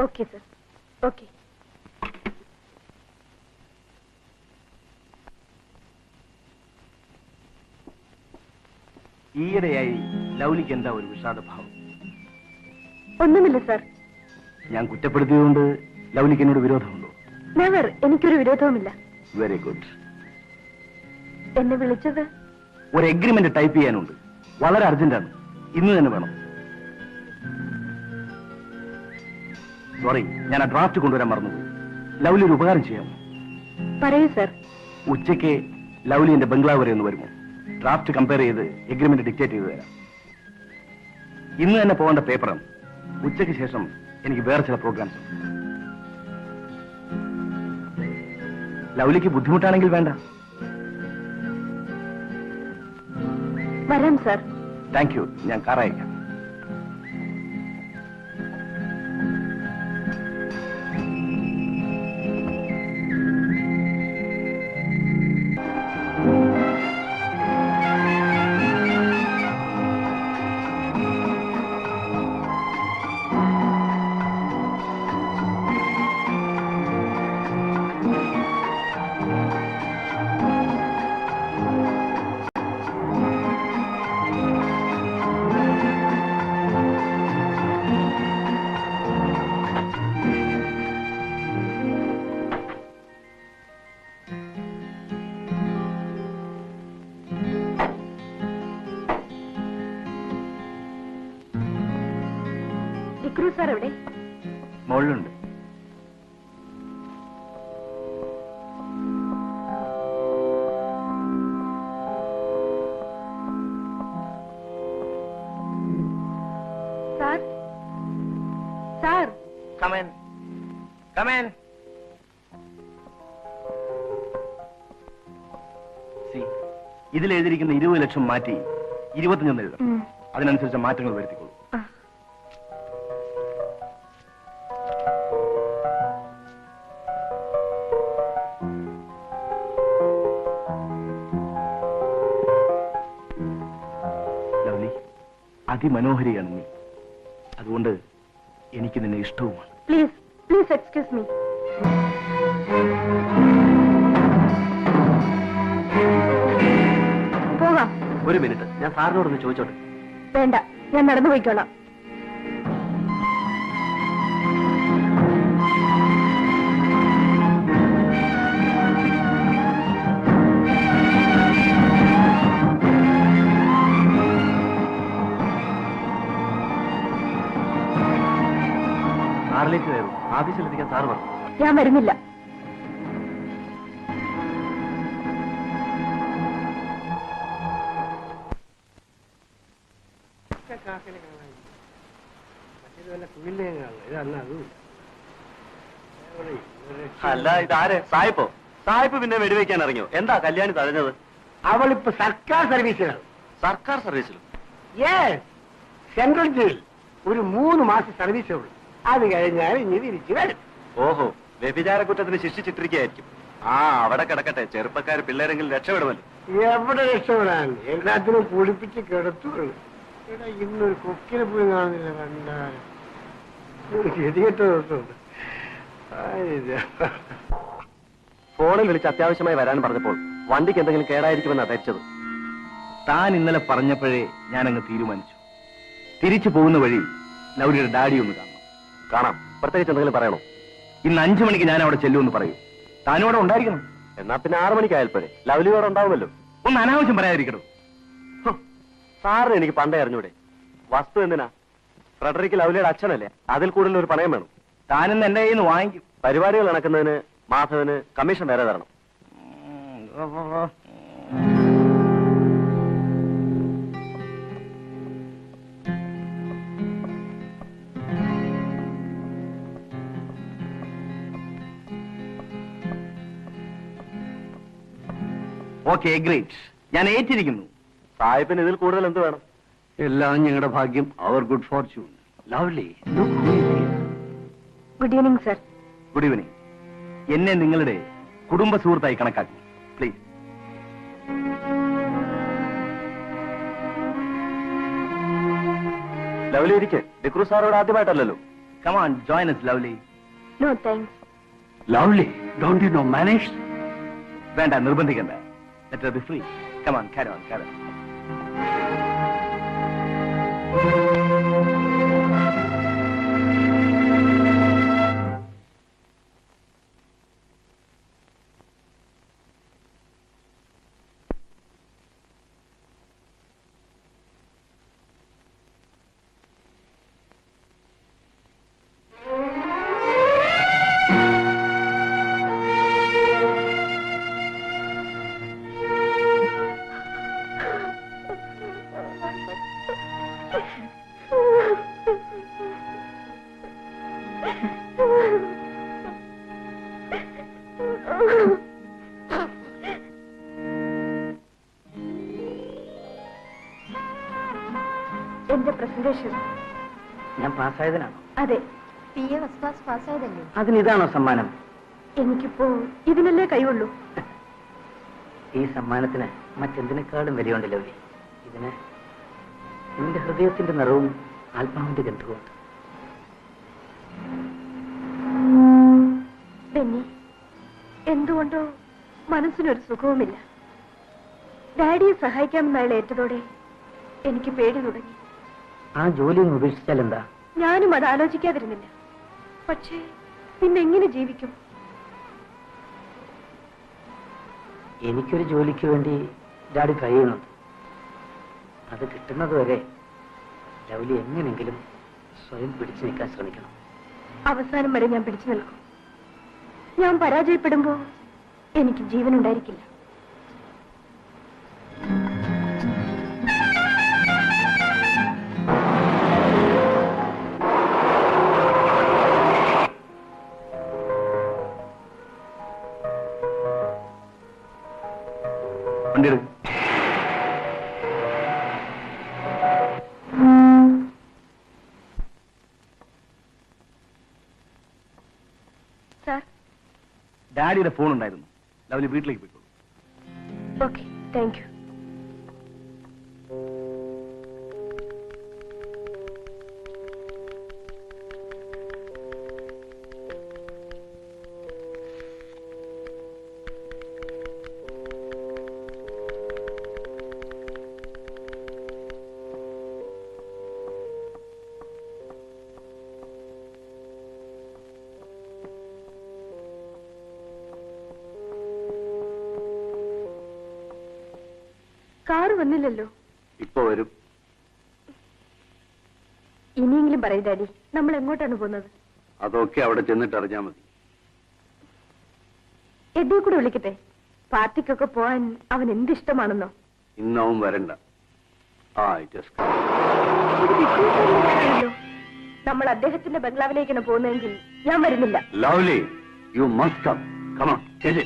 Okay sir, okay. ഈയിടെയായി ലൗലിക്ക് എന്താ ഒരു വിഷാദഭാവം? ഒന്നുമില്ല സർ. ഞാൻ കുറ്റപ്പെടുത്തിയതുകൊണ്ട് ലൗലിക്ക് എന്നോട് വിരോധമുണ്ടോ? നെവർ, എനിക്കൊരു വിരോധവുമില്ല. Very good. എന്നെ വിളിച്ചത് ഒരു എഗ്രിമെന്റ് ടൈപ്പ് ചെയ്യാനുണ്ട്. വളരെ അർജന്റാണ്, ഇന്ന് തന്നെ വേണം. സോറി, ഞാൻ ആ ഡ്രാഫ്റ്റ് കൊണ്ടുവരാൻ മറന്നുപോയി. ലൗലി ഒരു ഉപകാരം ചെയ്യാമോ? പറയൂ സർ. ഉച്ചയ്ക്ക് ലൗലി എന്റെ ബംഗ്ലാവ് വരെ ഒന്ന് വരുമോ? ഡ്രാഫ്റ്റ് കമ്പയർ ചെയ്ത് എഗ്രിമെന്റ് ഡിക്റ്റേറ്റ് ചെയ്ത് തരാം. ഇന്ന് തന്നെ പോകേണ്ട പേപ്പറാണ്. ഉച്ചയ്ക്ക് ശേഷം എനിക്ക് വേറെ ചില പ്രോഗ്രാംസ് ഉണ്ട്. ലൗലിക്ക് ബുദ്ധിമുട്ടാണെങ്കിൽ വേണ്ട. വരാം സർ. Thank you. ഞാൻ കാർ അയക്കാം. സാർ എവിടെ? മുകളിലുണ്ട്. Sir, sir. Come on, come on. ഇതിൽ എഴുതിയിരിക്കുന്ന 20 ലക്ഷം മാറ്റി 25 എഴുതാം. അതിനനുസരിച്ച് മാറ്റങ്ങൾ വരുത്തിക്കോളൂ. അതിമനോഹരിയാണ് നീ. അതുകൊണ്ട് എനിക്ക് നിന്നെ ഇഷ്ടവുമാണ്. Please, please excuse me. പോകാം. ഒരു മിനിറ്റ്, ഞാൻ സാറിനോടൊന്ന് ചോദിച്ചോട്ടെ? വേണ്ട, ഞാൻ നടന്നു പോയിക്കോളാം. കാറിലേക്ക് കയറും. ആഫീസിലെത്തിക്കാൻ സാറ് പറഞ്ഞു. ഞാൻ വരുന്നില്ല. അല്ല, ഇതാര്? സായിപ്പോ? സായിപ്പ് പിന്നെ വെടിവെക്കാൻ ഇറങ്ങിയോ? എന്താ കല്യാണി തടഞ്ഞത്? അവളിപ്പോ സർക്കാർ സർവീസിലാണ്. സർക്കാർ സർവീസിലും? സെൻട്രൽ ജയിൽ ഒരു 3 മാസം സർവീസേ ഉള്ളൂ. അത് കഴിഞ്ഞാൽ ഇനി തിരിച്ചു വരും. ഓഹോ, വ്യഭിചാര കുറ്റത്തിന് ശിക്ഷിച്ചിട്ടിരിക്കുകയായിരിക്കും. ആ, അവിടെ കിടക്കട്ടെ. ചെറുപ്പക്കാർ പിള്ളേരെങ്കിലും രക്ഷപ്പെടുമല്ലോ. എവിടെ രക്ഷപ്പെടാൻ? എല്ലാത്തിനും കുളിപ്പിച്ച് കിടത്തുള്ളൂ. ഇവിടെ ഇന്നൊരു കൊക്കിനെ പോയി കാണുന്നില്ല. കണ്ടാൽ ഗതികെട്ട ദിവസമുണ്ട്. ഫോണിൽ വിളിച്ച് അത്യാവശ്യമായി വരാൻ പറഞ്ഞപ്പോൾ വണ്ടിക്ക് എന്തെങ്കിലും കേടായിരിക്കുമെന്നാണ് ധരിച്ചത്. താൻ ഇന്നലെ പറഞ്ഞപ്പോഴേ ഞാനങ്ങ് തീരുമാനിച്ചു. തിരിച്ചു പോകുന്ന വഴി ലൗലിയുടെ ഡാഡി ഒന്ന് കാണണം. കാണാം. പ്രത്യേകിച്ച് എന്തെങ്കിലും പറയണോ? ഇന്ന് 5 മണിക്ക് ഞാൻ അവിടെ ചെല്ലുമെന്ന് പറയൂ. താനോടെ ഉണ്ടായിരിക്കണം. എന്നാ പിന്നെ 6 മണിക്കായാൽപ്പോഴേ ലൗലിയോടെ ഉണ്ടാവുമല്ലോ. ഒന്ന് അനാവശ്യം പറയാതിരിക്കണോ? സാറിന് എനിക്ക് പണ്ടേ അറിഞ്ഞൂടെ? വസ്തു എന്തിനാ? ഫ്രെഡറിക്ക് ലൗലിയുടെ അച്ഛനല്ലേ? അതിൽ കൂടുതൽ ഒരു പണയം വേണം. താനിന്ന് എന്റെ കയ്യിൽ നിന്ന് വാങ്ങിക്കും. പരിപാടികൾ നടക്കുന്നതിന് മാധവന് കമ്മീഷൻ വേറെ തരണം. Okay, great. ഞാൻ ഏറ്റിരിക്കുന്നു. സാഹിബിന് ഇതിൽ കൂടുതൽ എന്ത് വേണം? എല്ലാം ഞങ്ങളുടെ ഭാഗ്യം. അവർ good fortune. Lovely. Good evening sir. Good evening. എന്നെ നിങ്ങളുടെ കുടുംബ സുഹൃത്തായി കണക്കാക്കി പ്ലീസ്. ലവ്ലി ഇരിക്കെ. ഡിക്രൂ സാറോട് ആദ്യമായിട്ടല്ലോ. Come on, join us, Lovely. No thanks. Lovely, don't you know manners? വേണ്ട, നിർബന്ധിക്കണ്ട. Let her be free. Come on, carry on, carry on. എന്റെ പ്രസന്റേഷൻ ഞാൻ പാസ്സായതിനാണോ? അതെ, PA ഫസ്റ്റ് ക്ലാസ് പാസ്സായതല്ലേ? അതിനിതാണോ സമ്മാനം? എനിക്കിപ്പോ ഇതിനല്ലേ കൈയുള്ളൂ. ഈ സമ്മാനത്തിന് മറ്റെന്തിനേക്കാളും വിലയുണ്ട് ലൗലി. ഇതിന് നിന്റെ ഹൃദയത്തിന്റെ നിറവും ആത്മാവിന്റെ ഗന്ധവുമുണ്ട്. ബെന്നി, എന്തുകൊണ്ടോ മനസ്സിനൊരു സുഖവുമില്ല. ഡാഡിയെ സഹായിക്കാമെന്ന് അയാൾ ഏറ്റതോടെ എനിക്ക് പേടി തുടങ്ങി. ആ ജോലി ഒന്ന് ഉപേക്ഷിച്ചാൽ എന്താ? ഞാനും അത് ആലോചിക്കാതിരുന്നില്ല. പക്ഷേ പിന്നെങ്ങനെ ജീവിക്കും? എനിക്കൊരു ജോലിക്ക് വേണ്ടി ഡാഡി ട്രൈ ചെയ്യുന്നുണ്ട്. അത് കിട്ടുന്നതുവരെ ലൗലി എങ്ങനെങ്കിലും സ്വയം പിടിച്ചു നിൽക്കാൻ ശ്രമിക്കണം. അവസാനം വരെ ഞാൻ പിടിച്ചു നിൽക്കും. ഞാൻ പരാജയപ്പെടുമ്പോ എനിക്ക് ജീവനുണ്ടായിരിക്കില്ല. വണ്ടി എടുക്കും. സാർ, ഡാഡിയുടെ ഫോൺ ഉണ്ടായിരുന്നു. ലവ്ലി വീട്ടിലേക്ക് പോയിക്കോളൂ. Okay, thank you. കാറ് വന്നില്ലല്ലോ. ഇപ്പൊ വരും. ഇനിയെങ്കിലും പറയൂ ഡാഡി, നമ്മൾ എങ്ങോട്ടാണ് പോകുന്നത്? അതൊക്കെ അവിടെ ചെന്നിട്ട് അറിഞ്ഞാൽ മതി. എഡ്ഡിയെ കൂടെ വിളിക്കട്ടെ? പാർട്ടിക്കൊക്കെ പോവാൻ അവൻ എന്തിഷ്ടമാണെന്നോ. ഇന്നവും വരണ്ട. ഇത് വിശ്വസിക്കാനാണല്ലോ. നമ്മൾ അദ്ദേഹത്തിന്റെ ബംഗ്ലാവിലേക്കാണ് പോകുന്നതെങ്കിൽ ഞാൻ വരുന്നില്ല. Lovely, you must come. Come on, ചെല്ല്.